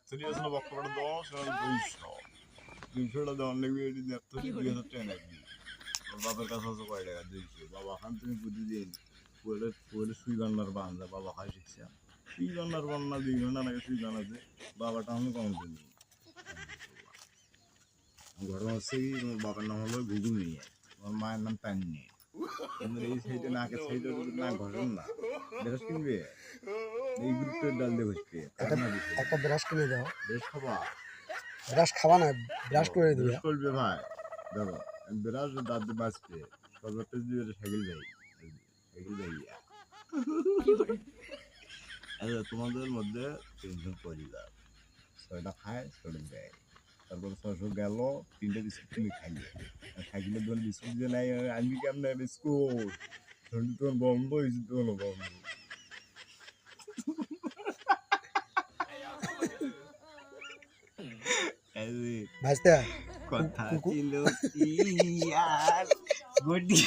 নেত্রী আছে না বক্কর 10 আর 200 200টা দেওয়ার লাগবে এটি নেত্রী 2000 টাকা লাগবে বাবার কাছে আছে কয় টাকা 200 বাবা খান তুমি বুদ্ধি দিন পরে পরে সুই বান্নার বান্ধা বাবা খাই শিখছে সুই বান্নার বান্না 2 ঘন্টা নাকি সুই বানাতে বাবাটা আমি কম দিন ঘটনা হচ্ছে কি তোমার বাবার নাম হলো গুগু মিয়া তোমার মায়ের নাম তান্নি তোমার এই সাইডে নাকের সাইডে না ঘটন না ব্রাশ কিনবে এই গ্রুপের ডাল দিয়ে বসবে একটা ব্রাশ কিনে দাও। ব্রাশ খাবা ব্রাশ খাওয়া না, ব্রাশ করে দিবে। ব্রাশ করবে ভাই দেখো ব্রাশ দাঁত দিয়ে বাঁচবে সর্বত্র দিয়ে সাইকেল যাই সাইকেল যাই আচ্ছা তোমাদের মধ্যে 3 জন পরিবার 6টা খায় 6টা দেয় তারপর 600 গেল 3টা বিস্কুট তুমি খাইলে সাইকেলের দোকানে বিস্কুট দিয়ে নাই আনবি কেমনে বিস্কুট শরীর তোমার বন্ধ হয়েছে তোমার বন্ধ ভাজতে কথা ছিল কি আর গডি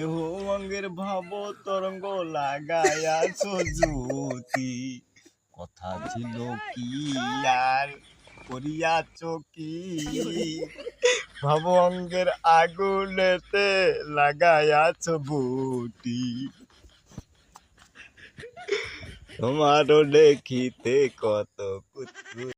এহ অঙ্গের ভাব তরঙ্গ লাগায়াছ জ্যোতি কথা ছিল কি আর করিয়াছ কি ভাব অঙ্গের আগুনেতে লাগায়াছ বুটি তোমারও দেখিতে কত কুৎকুত